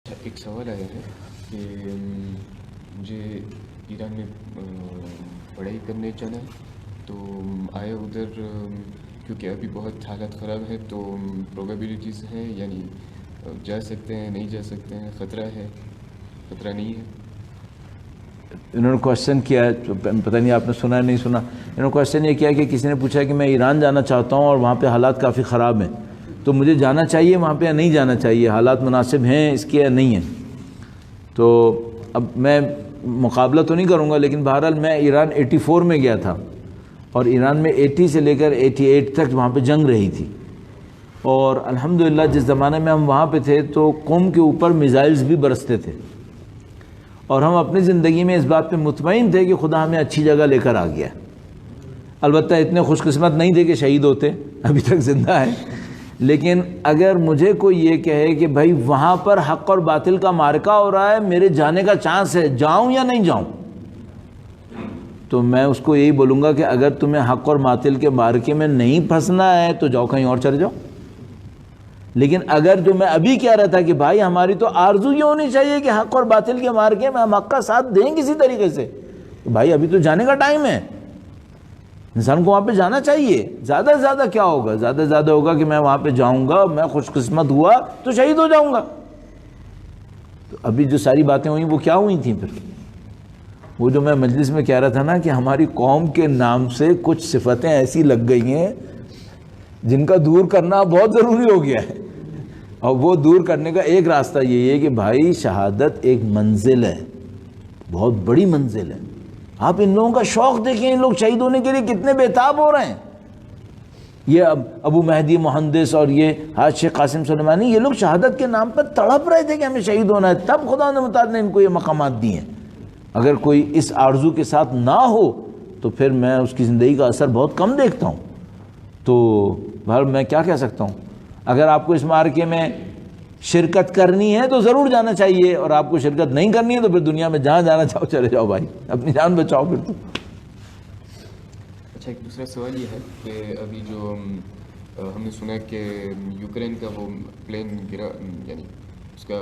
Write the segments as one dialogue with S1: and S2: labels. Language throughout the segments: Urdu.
S1: ایک سوال آیا ہے کہ مجھے ایران میں پڑھائی کرنے جانا ہے، تو آیا ادھر کیونکہ ابھی بہت حالات خراب ہے، تو پروبیبلٹیز ہیں، یعنی جا سکتے ہیں، نہیں جا سکتے ہیں، خطرہ ہے، خطرہ نہیں ہے؟
S2: انہوں نے کوشچن کیا ہے، پتہ نہیں آپ نے سنا ہے نہیں سنا. انہوں نے کوشچن یہ کیا کہ کسی نے پوچھا کہ میں ایران جانا چاہتا ہوں اور وہاں پہ حالات کافی خراب ہیں، تو مجھے جانا چاہیے وہاں پہ یا نہیں جانا چاہیے، حالات مناسب ہیں اس کے یا نہیں ہیں. تو اب میں مقابلہ تو نہیں کروں گا، لیکن بہرحال میں ایران 84 میں گیا تھا، اور ایران میں 80 سے لے کر 88 تک وہاں پہ جنگ رہی تھی. اور الحمدللہ جس زمانے میں ہم وہاں پہ تھے تو قوم کے اوپر میزائلز بھی برستے تھے، اور ہم اپنی زندگی میں اس بات پہ مطمئن تھے کہ خدا ہمیں اچھی جگہ لے کر آ گیا. البتہ اتنے خوش قسمت نہیں تھے کہ شہید ہوتے، ابھی تک زندہ ہیں. لیکن اگر مجھے کوئی یہ کہے کہ بھائی وہاں پر حق اور باطل کا معرکہ ہو رہا ہے، میرے جانے کا چانس ہے، جاؤں یا نہیں جاؤں، تو میں اس کو یہی بولوں گا کہ اگر تمہیں حق اور باطل کے معرکے میں نہیں پھنسنا ہے تو جاؤ، کہیں اور چلے جاؤ. لیکن اگر جو میں ابھی کہہ رہا تھا کہ بھائی ہماری تو آرزو یہ ہونی چاہیے کہ حق اور باطل کے مارکے میں ہم حق کا ساتھ دیں کسی طریقے سے، بھائی ابھی تو جانے کا ٹائم ہے، انسان کو وہاں پہ جانا چاہیے. زیادہ سے زیادہ کیا ہوگا؟ زیادہ سے زیادہ ہوگا کہ میں وہاں پہ جاؤں گا، میں خوش قسمت ہوا تو شہید ہو جاؤں گا. تو ابھی جو ساری باتیں ہوئیں وہ کیا ہوئی تھیں پھر؟ وہ جو میں مجلس میں کہہ رہا تھا نا کہ ہماری قوم کے نام سے کچھ صفتیں ایسی لگ گئی ہیں جن کا دور کرنا بہت ضروری ہو گیا ہے. اور وہ دور کرنے کا ایک راستہ یہی ہے کہ بھائی شہادت ایک منزل ہے، بہت بڑی منزل ہے. آپ ان لوگوں کا شوق دیکھیں، ان لوگ شہید ہونے کے لیے کتنے بےتاب ہو رہے ہیں. یہ ابو مہدی مہندس اور یہ حاج شیخ قاسم سلیمانی، یہ لوگ شہادت کے نام پر تڑپ رہے تھے کہ ہمیں شہید ہونا ہے، تب خدا نے متعال نے ان کو یہ مقامات دیے ہیں. اگر کوئی اس آرزو کے ساتھ نہ ہو تو پھر میں اس کی زندگی کا اثر بہت کم دیکھتا ہوں. تو بہر میں کیا کہہ سکتا ہوں؟ اگر آپ کو اس معرکے میں شرکت کرنی ہے تو ضرور جانا چاہیے، اور آپ کو شرکت نہیں کرنی ہے تو پھر دنیا میں جہاں جانا چاہو چلے جاؤ بھائی، اپنی جان بچاؤ پھر تو.
S1: اچھا، ایک دوسرا سوال یہ ہے کہ ابھی جو ہم نے سنا کہ یوکرین کا وہ پلین گرا، یعنی اس کا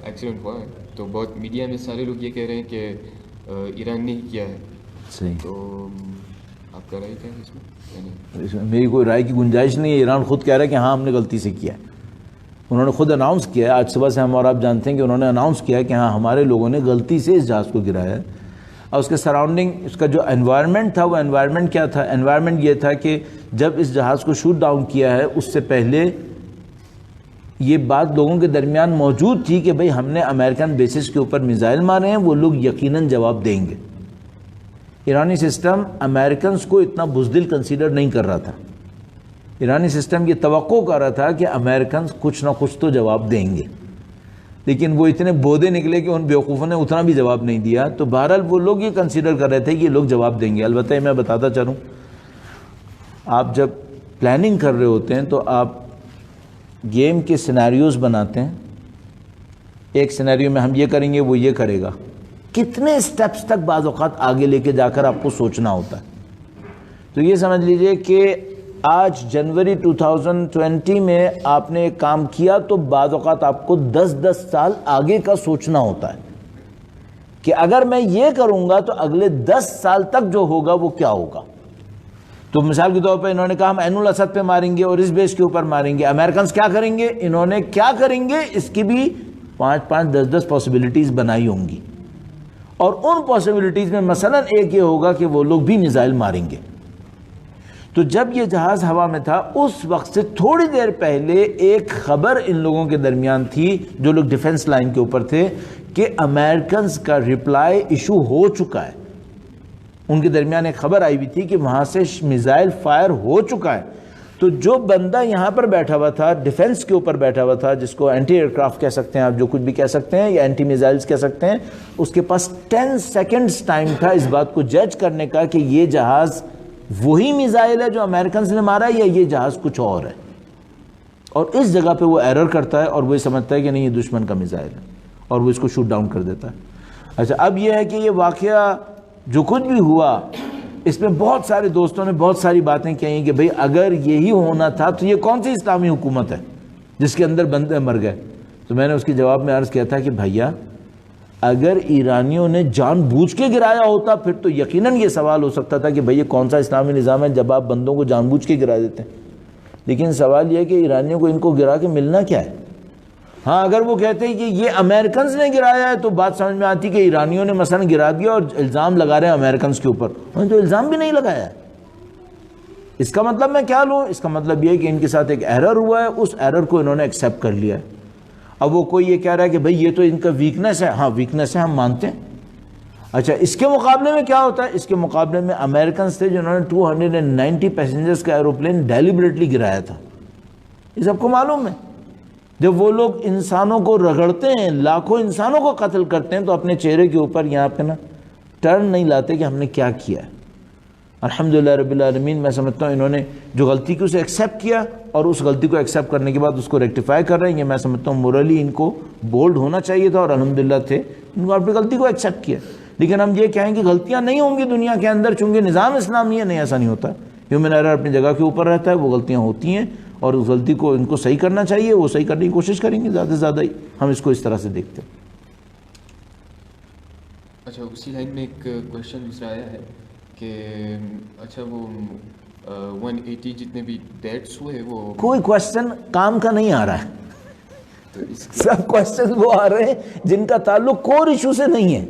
S1: ایکسیڈنٹ ہوا ہے، تو بہت میڈیا میں سارے لوگ یہ کہہ رہے ہیں کہ ایران نے ہی کیا ہے.
S2: صحیح.
S1: تو آپ کا رائے کیا ہے اس میں؟ یعنی
S2: میری کوئی رائے کی گنجائش نہیں ہے. ایران خود کہہ رہا ہے کہ ہاں ہم نے غلطی سے کیا ہے. انہوں نے خود اناؤنس کیا ہے، آج صبح سے ہم اور آپ جانتے ہیں کہ انہوں نے اناؤنس کیا ہے کہ ہاں ہمارے لوگوں نے غلطی سے اس جہاز کو گرایا ہے. اور اس کے سراؤنڈنگ، اس کا جو انوائرمنٹ تھا، وہ انوائرمنٹ کیا تھا؟ انوائرمنٹ یہ تھا کہ جب اس جہاز کو شوٹ ڈاؤن کیا ہے اس سے پہلے یہ بات لوگوں کے درمیان موجود تھی کہ بھئی ہم نے امریکن بیسز کے اوپر میزائل مارے ہیں، وہ لوگ یقیناً جواب دیں گے. ایرانی سسٹم امریکنز کو اتنا بزدل کنسیڈر نہیں کر رہا تھا. ایرانی سسٹم یہ توقع کر رہا تھا کہ امریکنز کچھ نہ کچھ تو جواب دیں گے، لیکن وہ اتنے بودے نکلے کہ ان بیوقوفوں نے اتنا بھی جواب نہیں دیا. تو بہرحال وہ لوگ یہ کنسیڈر کر رہے تھے کہ یہ لوگ جواب دیں گے. البتہ میں بتاتا چلوں، آپ جب پلاننگ کر رہے ہوتے ہیں تو آپ گیم کے سینیریوز بناتے ہیں. ایک سینیریو میں ہم یہ کریں گے، وہ یہ کرے گا. کتنے سٹیپس تک بعض اوقات آگے لے کے جا کر آپ کو سوچنا ہوتا ہے. تو یہ سمجھ لیجئے کہ آج جنوری 2020 میں آپ نے ایک کام کیا تو بعض اوقات آپ کو 10 سال آگے کا سوچنا ہوتا ہے کہ اگر میں یہ کروں گا تو اگلے 10 سال تک جو ہوگا وہ کیا ہوگا. تو مثال کے طور پہ انہوں نے کہا ہم عین الاسد پہ ماریں گے اور اس بیس کے اوپر ماریں گے. امریکنز کیا کریں گے، انہوں نے کیا کریں گے، اس کی بھی 5 10 پاسبلٹیز بنائی ہوں گی. اور ان پاسبلٹیز میں مثلا ایک یہ ہوگا کہ وہ لوگ بھی میزائل ماریں گے. تو جب یہ جہاز ہوا میں تھا اس وقت سے تھوڑی دیر پہلے ایک خبر ان لوگوں کے درمیان تھی جو لوگ ڈیفنس لائن کے اوپر تھے کہ امریکنز کا ریپلائی ایشو ہو چکا ہے. ان کے درمیان ایک خبر آئی ہوئی تھی کہ وہاں سے میزائل فائر ہو چکا ہے. تو جو بندہ یہاں پر بیٹھا ہوا تھا، ڈیفنس کے اوپر بیٹھا ہوا تھا، جس کو اینٹی ایئر کرافٹ کہہ سکتے ہیں آپ، جو کچھ بھی کہہ سکتے ہیں، یا اینٹی میزائلز کہہ سکتے ہیں، اس کے پاس 10 سیکنڈز ٹائم تھا اس بات کو جج کرنے کا کہ یہ جہاز وہی میزائل ہے جو امریکنز نے مارا ہے یا یہ جہاز کچھ اور ہے. اور اس جگہ پہ وہ ایرر کرتا ہے اور وہ سمجھتا ہے کہ نہیں یہ دشمن کا میزائل ہے اور وہ اس کو شوٹ ڈاؤن کر دیتا ہے. اچھا، اب یہ ہے کہ یہ واقعہ جو کچھ بھی ہوا اس میں بہت سارے دوستوں نے بہت ساری باتیں کہیں کہ بھئی اگر یہی ہونا تھا تو یہ کون سی اسلامی حکومت ہے جس کے اندر بندے مر گئے. تو میں نے اس کے جواب میں عرض کیا تھا کہ بھیا اگر ایرانیوں نے جان بوجھ کے گرایا ہوتا پھر تو یقیناً یہ سوال ہو سکتا تھا کہ بھئی یہ کون سا اسلامی نظام ہے جب آپ بندوں کو جان بوجھ کے گرا دیتے ہیں. لیکن سوال یہ ہے کہ ایرانیوں کو ان کو گرا کے ملنا کیا ہے. ہاں اگر وہ کہتے ہیں کہ یہ امریکنز نے گرایا ہے تو بات سمجھ میں آتی کہ ایرانیوں نے مثلا گرا دیا اور الزام لگا رہے ہیں امریکنز کے اوپر. انہوں نے تو الزام بھی نہیں لگایا ہے. اس کا مطلب میں کیا لوں؟ اس کا مطلب یہ ہے کہ ان کے ساتھ ایک ایرر ہوا ہے, اس ایرر کو انہوں نے ایکسیپٹ کر لیا ہے. اب وہ کوئی یہ کہہ رہا ہے کہ بھئی یہ تو ان کا ویکنس ہے. ہاں ویکنس ہے, ہم مانتے ہیں. اچھا اس کے مقابلے میں کیا ہوتا ہے؟ اس کے مقابلے میں امریکنز تھے جنہوں نے 290 پیسنجرز کا ایروپلین ڈیلیبریٹلی گرایا تھا. یہ سب کو معلوم ہے. جب وہ لوگ انسانوں کو رگڑتے ہیں, لاکھوں انسانوں کو قتل کرتے ہیں, تو اپنے چہرے کے اوپر یہاں پہ نا ٹرن نہیں لاتے کہ ہم نے کیا کیا ہے. الحمدللہ رب العالمین, میں سمجھتا ہوں انہوں نے جو غلطی کی اسے ایکسیپٹ کیا اور اس غلطی کو ایکسیپٹ کرنے کے بعد اس کو ریکٹیفائی کر رہے ہیں. یہ میں سمجھتا ہوں مورلی ان کو بولڈ ہونا چاہیے تھا اور الحمدللہ تھے, ان کو اپنی غلطی کو ایکسیپٹ کیا. لیکن ہم یہ کہیں کہ غلطیاں نہیں ہوں گی دنیا کے اندر, چونکہ نظام اسلامی ہے, نہیں ایسا نہیں ہوتا. ہیومن ایرر اپنی جگہ کے اوپر رہتا ہے, وہ غلطیاں ہوتی ہیں اور اس غلطی کو ان کو صحیح کرنا چاہیے, وہ صحیح کرنے کی کوشش کریں گے زیادہ سے زیادہ ہی. ہم اس کو اس طرح سے دیکھتے ہیں.
S1: اچھا اسی لائن میں ایک کویشچن دوسرا آیا ہے کہ اچھا وہ 180 جتنے بھی ڈیتھس ہوئے وہ
S2: کوئی کوشچن کام کا نہیں آ رہا ہے.
S1: تو اس
S2: سب کوشچن وہ آ رہے ہیں جن کا تعلق کور ایشو سے نہیں ہے.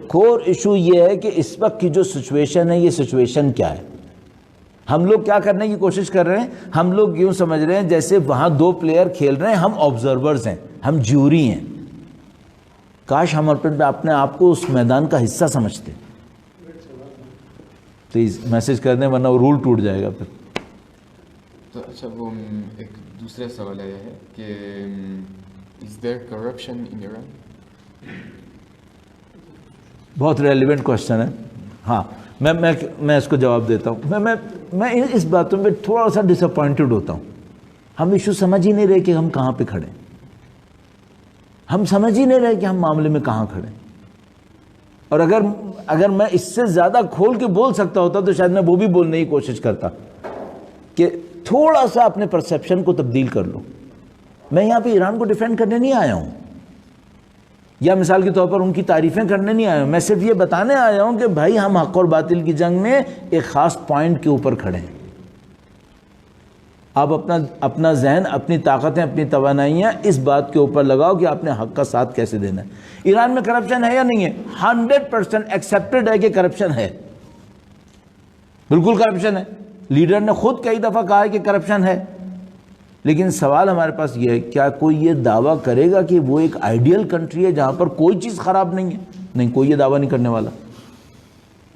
S2: کور ایشو یہ ہے کہ اس وقت کی جو سچویشن ہے, یہ سچویشن کیا ہے. ہم لوگ کیا کرنے کی کوشش کر رہے ہیں؟ ہم لوگ یوں سمجھ رہے ہیں جیسے وہاں 2 پلیئر کھیل رہے ہیں, ہم آبزرورز ہیں, ہم جیوری ہیں. کاش ہم اپنے آپ کو اس میدان کا حصہ سمجھتے. پلیز میسج کر دیں ورنہ وہ رول ٹوٹ جائے گا پھر.
S1: تو اچھا وہ ایک دوسرا سوال آیا ہے کہ از دیر کرپشن ان ایران؟
S2: بہت ریلیونٹ کوشچن ہے. ہاں میں اس کو جواب دیتا ہوں. میں اس باتوں پہ تھوڑا سا ڈس اپوائنٹڈ ہوتا ہوں. ہم ایشو سمجھ ہی نہیں رہے کہ ہم کہاں پہ کھڑے ہیں. ہم سمجھ ہی نہیں رہے کہ ہم معاملے میں کہاں کھڑے ہیں. اور اگر میں اس سے زیادہ کھول کے بول سکتا ہوتا تو شاید میں وہ بھی بولنے کی کوشش کرتا کہ تھوڑا سا اپنے پرسیپشن کو تبدیل کر لو. میں یہاں پہ ایران کو ڈیفینڈ کرنے نہیں آیا ہوں, یا مثال کے طور پر ان کی تعریفیں کرنے نہیں آیا ہوں. میں صرف یہ بتانے آیا ہوں کہ بھائی ہم حق اور باطل کی جنگ میں ایک خاص پوائنٹ کے اوپر کھڑے ہیں. آپ اپنا ذہن, اپنی طاقتیں, اپنی توانائیاں اس بات کے اوپر لگاؤ کہ آپ نے حق کا ساتھ کیسے دینا ہے. ایران میں کرپشن ہے یا نہیں ہے؟ 100% ایکسیپٹڈ ہے کہ کرپشن ہے. بالکل کرپشن ہے. لیڈر نے خود کئی دفعہ کہا ہے کہ کرپشن ہے. لیکن سوال ہمارے پاس یہ ہے, کیا کوئی یہ دعویٰ کرے گا کہ وہ ایک آئیڈیل کنٹری ہے جہاں پر کوئی چیز خراب نہیں ہے؟ نہیں, کوئی یہ دعویٰ نہیں کرنے والا.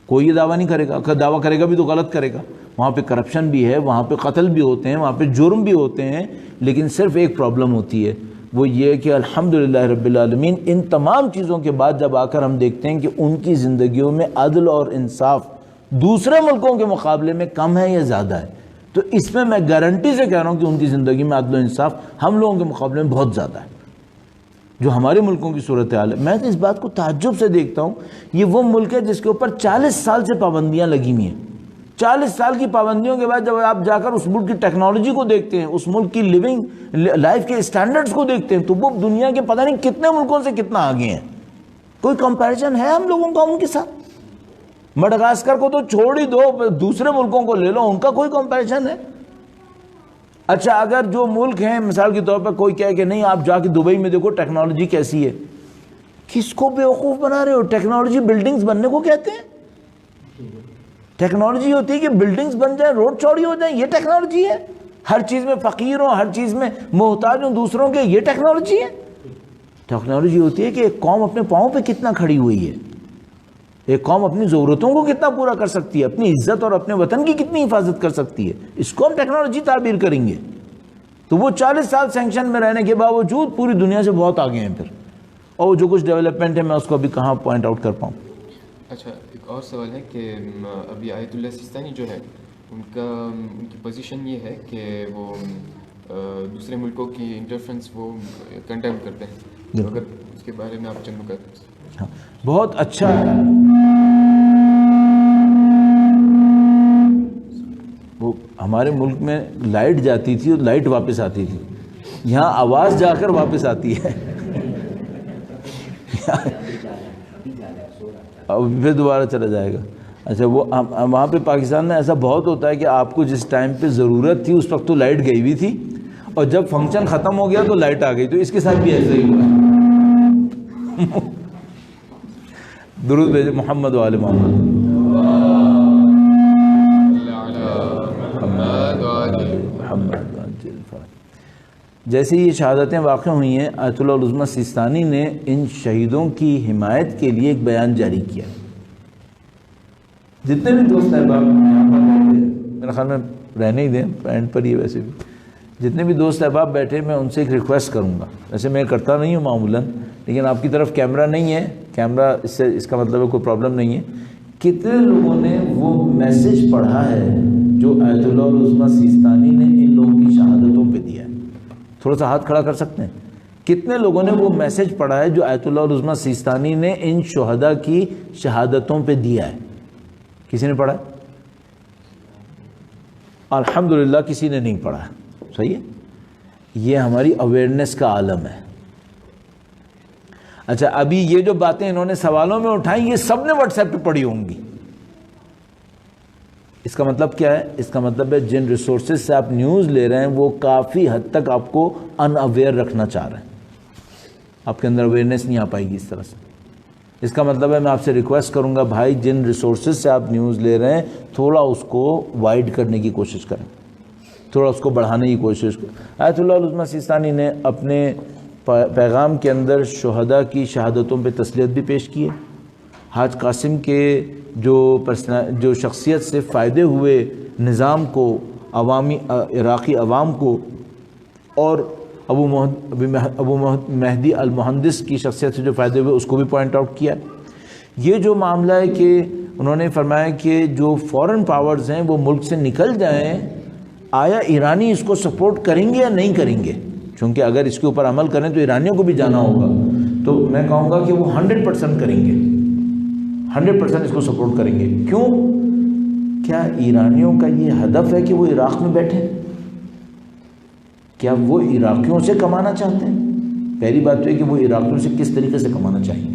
S2: کوئی یہ دعویٰ نہیں کرے گا. اگر دعویٰ کرے گا بھی تو غلط کرے گا. وہاں پہ کرپشن بھی ہے, وہاں پہ قتل بھی ہوتے ہیں, وہاں پہ جرم بھی ہوتے ہیں. لیکن صرف ایک پرابلم ہوتی ہے, وہ یہ کہ الحمدللہ رب العالمین ان تمام چیزوں کے بعد جب آ کر ہم دیکھتے ہیں کہ ان کی زندگیوں میں عدل اور انصاف دوسرے ملکوں کے مقابلے میں کم ہے یا زیادہ ہے, تو اس میں گارنٹی سے کہہ رہا ہوں کہ ان کی زندگی میں عدل و انصاف ہم لوگوں کے مقابلے میں بہت زیادہ ہے جو ہمارے ملکوں کی صورتحال ہے. میں تو اس بات کو تعجب سے دیکھتا ہوں. یہ وہ ملک ہے جس کے اوپر 40 سال سے پابندیاں لگی ہوئی ہیں. 40 سال کی پابندیوں کے بعد جب آپ جا کر اس ملک کی ٹیکنالوجی کو دیکھتے ہیں, اس ملک کی لیونگ لائف کے اسٹینڈرڈز کو دیکھتے ہیں, تو وہ دنیا کے پتہ نہیں کتنے ملکوں سے کتنا آگے ہیں. کوئی کمپیریزن ہے ہم لوگوں کا ان کے ساتھ؟ مڈغاسکر کو تو چھوڑ ہی دو, دوسرے ملکوں کو لے لو, ان کا کوئی کمپیریزن ہے؟ اچھا اگر جو ملک ہیں مثال کے طور پر کوئی کہے کہ نہیں آپ جا کے دبئی میں دیکھو ٹیکنالوجی کیسی ہے, کس کو بیوقوف بنا رہے ہو؟ ٹیکنالوجی بلڈنگز بننے کو کہتے ہیں. ٹیکنالوجی ہوتی ہے کہ بلڈنگز بن جائیں, روڈ چوڑی ہو جائیں, یہ ٹیکنالوجی ہے. ہر چیز میں فقیر ہوں, ہر چیز میں محتاج ہوں دوسروں کے, یہ ٹیکنالوجی ہے. ٹیکنالوجی ہوتی ہے کہ ایک قوم اپنے پاؤں پہ کتنا کھڑی ہوئی ہے, ایک قوم اپنی ضرورتوں کو کتنا پورا کر سکتی ہے, اپنی عزت اور اپنے وطن کی کتنی حفاظت کر سکتی ہے, اس کو ہم ٹیکنالوجی تعبیر کریں گے. تو وہ 40 سال سینکشن میں رہنے کے باوجود پوری دنیا سے بہت آگے ہیں پھر, اور جو کچھ ڈیولپمنٹ ہے میں اس کو ابھی کہاں پوائنٹ آؤٹ کر پاؤں.
S1: اچھا ایک اور سوال ہے کہ ابھی آیت اللہ سیستانی جو ہے ان کی پوزیشن یہ ہے کہ وہ دوسرے ملکوں کی انٹرفرنس وہ کنڈیم کرتے ہیں, تو اگر اس کے بارے میں آپ چند نکات.
S2: ہاں بہت اچھا. وہ ہمارے ملک میں لائٹ جاتی تھی اور لائٹ واپس آتی تھی, یہاں آواز جا کر واپس آتی ہے. اب پھر دوبارہ چلا جائے گا. اچھا وہ وہاں پہ پاکستان میں ایسا بہت ہوتا ہے کہ آپ کو جس ٹائم پہ ضرورت تھی اس وقت تو لائٹ گئی ہوئی تھی, اور جب فنکشن ختم ہو گیا تو لائٹ آ گئی. تو اس کے ساتھ بھی ایسا ہی ہوا ہے. درود بھیجے محمد و آل محمد. جیسے یہ شہادتیں واقع ہوئی ہیں, آیت اللہ العظمیٰ سیستانی نے ان شہیدوں کی حمایت کے لیے ایک بیان جاری کیا. جتنے بھی دوست احباب یہاں پر بیٹھے, میرے خیال میں رہنے ہی دیں, اینڈ پر ہی ویسے بھی جتنے بھی دوست احباب بیٹھے, میں ان سے ایک ریکویسٹ کروں گا. ویسے میں کرتا نہیں ہوں معمولاً, لیکن آپ کی طرف کیمرہ نہیں ہے, کیمرہ اس کا مطلب ہے کوئی پرابلم نہیں ہے. کتنے لوگوں نے وہ میسج پڑھا ہے جو آیت اللہ العظمیٰ سیستانی نے ان لوگوں کی شہادتوں پہ دیا ہے؟ تھوڑا سا ہاتھ کھڑا کر سکتے ہیں؟ کتنے لوگوں نے وہ میسج پڑھا ہے جو آیت اللہ العظمیٰ سیستانی نے ان شہداء کی شہادتوں پہ دیا ہے؟ کسی نے پڑھا ہے؟ الحمدللہ کسی نے نہیں پڑھا. صحیح ہے, یہ ہماری اویئرنیس کا عالم ہے. اچھا, ابھی یہ جو باتیں انہوں نے سوالوں میں اٹھائیں, یہ سب نے واٹس ایپ پہ پڑھی ہوں گی. اس کا مطلب کیا ہے؟ اس کا مطلب ہے جن ریسورسز سے آپ نیوز لے رہے ہیں وہ کافی حد تک آپ کو ان اویئر رکھنا چاہ رہے ہیں. آپ کے اندر اویئرنیس نہیں آ پائے گی اس طرح سے. اس کا مطلب ہے میں آپ سے ریکویسٹ کروں گا, بھائی جن ریسورسز سے آپ نیوز لے رہے ہیں تھوڑا اس کو وائڈ کرنے کی کوشش کریں, تھوڑا اس کو بڑھانے کی کوشش کریں. آیت اللہ العظمیٰ سیستانی نے اپنے پیغام کے اندر شہداء کی شہادتوں پہ تسلیت بھی پیش کی ہے. حاج قاسم کے جو شخصیت سے فائدے ہوئے نظام کو, عوامی عراقی عوام کو, اور ابو مہدی المہندس کی شخصیت سے جو فائدے ہوئے اس کو بھی پوائنٹ آؤٹ کیا. یہ جو معاملہ ہے کہ انہوں نے فرمایا کہ جو فورن پاورز ہیں وہ ملک سے نکل جائیں, آیا ایرانی اس کو سپورٹ کریں گے یا نہیں کریں گے؟ چونکہ اگر اس کے اوپر عمل کریں تو ایرانیوں کو بھی جانا ہوگا. تو میں کہوں گا کہ وہ 100% کریں گے, 100% اس کو سپورٹ کریں گے. کیوں؟ کیا ایرانیوں کا یہ ہدف ہے کہ وہ عراق میں بیٹھیں؟ کیا وہ عراقیوں سے کمانا چاہتے ہیں؟ پہلی بات تو ہے کہ وہ عراقیوں سے کس طریقے سے کمانا چاہیں گے.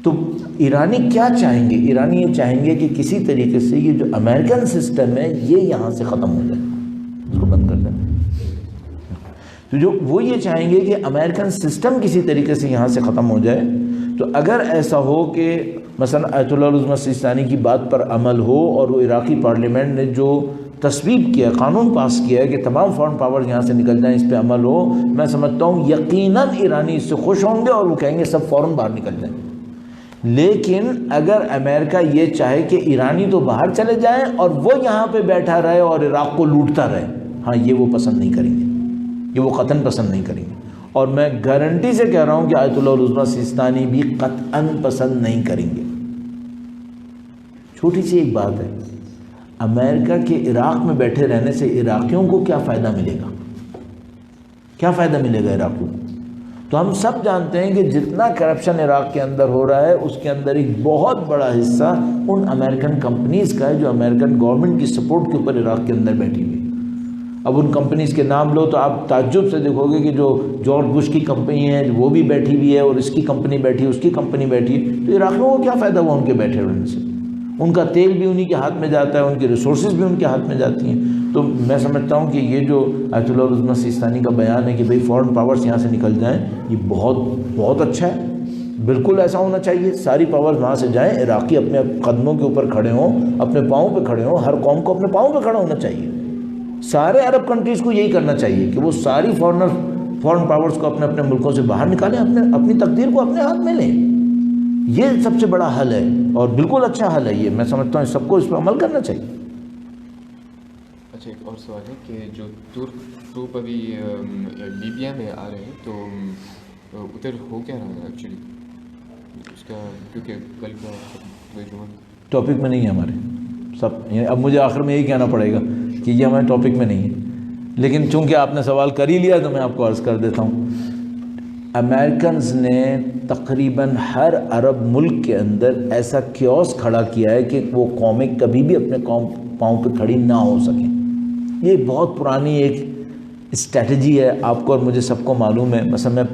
S2: تو ایرانی کیا چاہیں گے؟ ایرانی یہ چاہیں گے کہ کسی طریقے سے یہ جو امریکن سسٹم ہے یہ یہاں سے ختم ہو جائے, اس کو بند کر دیں. تو جو وہ یہ چاہیں گے کہ امریکن سسٹم کسی طریقے سے یہاں سے ختم ہو جائے. تو اگر ایسا ہو کہ مثلا آیت اللہ العظمیٰ سیستانی کی بات پر عمل ہو اور وہ عراقی پارلیمنٹ نے جو تصویب کیا, قانون پاس کیا ہے کہ تمام فورن پاورز یہاں سے نکل جائیں, اس پہ عمل ہو, میں سمجھتا ہوں یقیناً ایرانی اس سے خوش ہوں گے اور وہ کہیں گے سب فوراً باہر نکل جائیں. لیکن اگر امریکہ یہ چاہے کہ ایرانی تو باہر چلے جائیں اور وہ یہاں پہ بیٹھا رہے اور عراق کو لوٹتا رہے, ہاں یہ وہ پسند نہیں کریں گے, یہ وہ قطعاً پسند نہیں کریں گے. اور میں گارنٹی سے کہہ رہا ہوں کہ آیت اللہ العظمیٰ سیستانی بھی قطعاً پسند نہیں کریں گے. چھوٹی سی ایک بات ہے, امریکہ کے عراق میں بیٹھے رہنے سے عراقیوں کو کیا فائدہ ملے گا؟ کیا فائدہ ملے گا عراقیوں کو؟ تو ہم سب جانتے ہیں کہ جتنا کرپشن عراق کے اندر ہو رہا ہے اس کے اندر ایک بہت بڑا حصہ ان امریکن کمپنیز کا ہے جو امریکن گورنمنٹ کی سپورٹ کے اوپر عراق کے اندر بیٹھی ہوئی. اب ان کمپنیز کے نام لو تو آپ تعجب سے دیکھو گے کہ جو جارج بش کی کمپنی ہے وہ بھی بیٹھی ہوئی ہے, اور اس کی کمپنی بیٹھی ہے, اس کی کمپنی بیٹھی ہے. تو عراقیوں کو کیا فائدہ ہوا ان کے بیٹھے رہنے سے؟ ان کا تیل بھی انہی کے ہاتھ میں جاتا ہے, ان کی ریسورسز بھی ان کے ہاتھ میں جاتی ہیں. تو میں سمجھتا ہوں کہ یہ جو آیت اللہ العظمیٰ سیستانی کا بیان ہے کہ بھئی فورن پاورز یہاں سے نکل جائیں, یہ بہت بہت اچھا ہے. بالکل ایسا ہونا چاہیے, ساری پاورز وہاں سے جائیں, عراقی اپنے قدموں کے اوپر کھڑے ہوں, اپنے پاؤں پہ کھڑے ہوں. ہر قوم کو اپنے پاؤں پہ کھڑا ہونا چاہیے. سارے عرب کنٹریز کو یہی کرنا چاہیے کہ وہ ساری فورن پاورز کو اپنے اپنے ملکوں سے باہر نکالیں, اپنی تقدیر کو اپنے ہاتھ میں لیں. یہ سب سے بڑا حل ہے اور بالکل اچھا حل ہے. یہ میں سمجھتا ہوں سب کو اس پہ عمل کرنا چاہیے.
S1: اچھا, ایک اور سوال ہے کہ جو ترک ٹروپ ابھی لیبیا میں آ رہے ہیں تو ادھر ہو کیا رہا ہے ایکچولی اس کا, کیونکہ کل کا
S2: ٹاپک میں نہیں ہے ہمارے سب. اب مجھے آخر میں یہی کہنا پڑے گا کہ یہ ہمارے ٹاپک میں نہیں ہے, لیکن چونکہ آپ نے سوال کر ہی لیا تو میں آپ کو عرض کر دیتا ہوں. امریکنز نے تقریباً ہر عرب ملک کے اندر ایسا کیوس کھڑا کیا ہے کہ وہ قومیں کبھی بھی اپنے پاؤں پہ کھڑی نہ ہو سکیں. یہ بہت پرانی ایک اسٹریٹجی ہے, آپ کو اور مجھے سب کو معلوم ہے. مثلا میں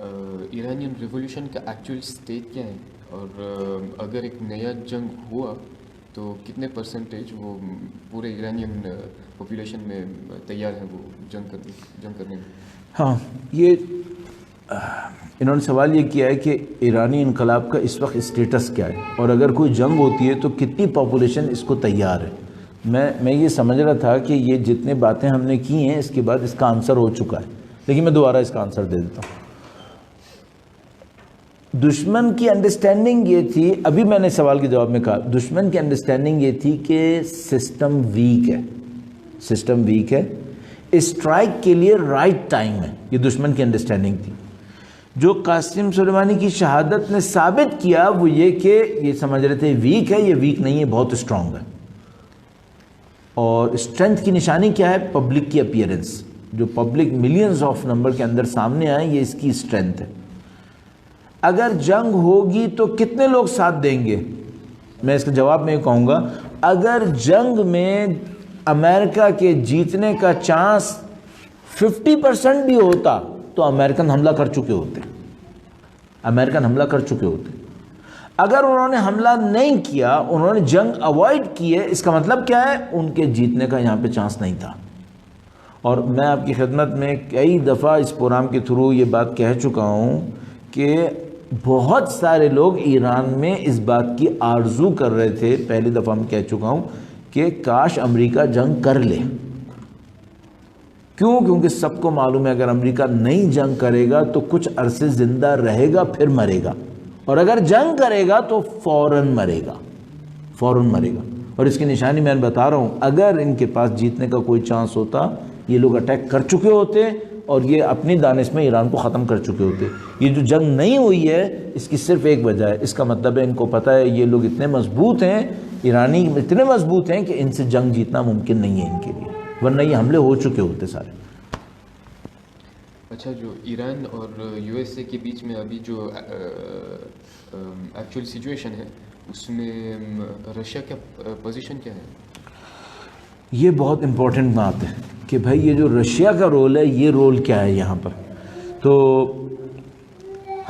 S1: ایرانین ریولیوشن کا ایکچوئل اسٹیٹ کیا ہے، اور اگر ایک نیا جنگ ہوا تو کتنے پرسنٹیج وہ پورے ایرانین پاپولیشن میں تیار ہیں وہ جنگ کرنے میں؟
S2: ہاں، یہ انہوں نے سوال یہ کیا ہے کہ ایرانی انقلاب کا اس وقت اسٹیٹس کیا ہے، اور اگر کوئی جنگ ہوتی ہے تو کتنی پاپولیشن اس کو تیار ہے۔ میں یہ سمجھ رہا تھا کہ یہ جتنے باتیں ہم نے کی ہیں اس کے بعد اس کا آنسر ہو چکا ہے، لیکن میں دوبارہ اس کا آنسر دے دیتا ہوں۔ دشمن کی انڈرسٹینڈنگ یہ تھی، ابھی میں نے سوال کے جواب میں کہا، دشمن کی انڈرسٹینڈنگ یہ تھی کہ سسٹم ویک ہے، اسٹرائک کے لیے رائٹ ٹائم ہے، یہ دشمن کی انڈرسٹینڈنگ تھی۔ جو قاسم سلیمانی کی شہادت نے ثابت کیا وہ یہ کہ یہ سمجھ رہے تھے ویک ہے، یہ ویک نہیں ہے، بہت اسٹرانگ ہے۔ اور اسٹرینتھ کی نشانی کیا ہے؟ پبلک کی اپیئرنس، جو پبلک ملینز آف نمبر کے اندر سامنے آئے، یہ اس کی اسٹرینتھ ہے۔ اگر جنگ ہوگی تو کتنے لوگ ساتھ دیں گے؟ میں اس کے جواب میں یہ کہوں گا، اگر جنگ میں امریکہ کے جیتنے کا چانس 50% بھی ہوتا تو امریکن حملہ کر چکے ہوتے۔ اگر انہوں نے حملہ نہیں کیا، انہوں نے جنگ اوائڈ کی ہے، اس کا مطلب کیا ہے؟ ان کے جیتنے کا یہاں پہ چانس نہیں تھا۔ اور میں آپ کی خدمت میں کئی دفعہ اس پروگرام کے تھرو یہ بات کہہ چکا ہوں کہ بہت سارے لوگ ایران میں اس بات کی آرزو کر رہے تھے، پہلی دفعہ میں کہہ چکا ہوں کہ کاش امریکہ جنگ کر لے۔ کیوں؟ کیونکہ سب کو معلوم ہے اگر امریکہ نہیں جنگ کرے گا تو کچھ عرصے زندہ رہے گا، پھر مرے گا، اور اگر جنگ کرے گا تو فوراً مرے گا۔ اور اس کی نشانی میں بتا رہا ہوں، اگر ان کے پاس جیتنے کا کوئی چانس ہوتا، یہ لوگ اٹیک کر چکے ہوتے اور یہ اپنی دانش میں ایران کو ختم کر چکے ہوتے۔ یہ جو جنگ نہیں ہوئی ہے اس کی صرف ایک وجہ ہے، اس کا مطلب ہے ان کو پتہ ہے یہ لوگ اتنے مضبوط ہیں، ایرانی اتنے مضبوط ہیں کہ ان سے جنگ جیتنا ممکن نہیں ہے ان کے لیے، ورنہ یہ حملے ہو چکے ہوتے سارے۔
S1: اچھا، جو ایران اور یو ایس اے کے بیچ میں ابھی جو ایکچوئل سچویشن ہے اس میں رشیا کا پوزیشن کیا ہے؟
S2: یہ بہت امپورٹنٹ بات ہے کہ بھائی یہ جو رشیا کا رول ہے، یہ رول کیا ہے یہاں پر۔ تو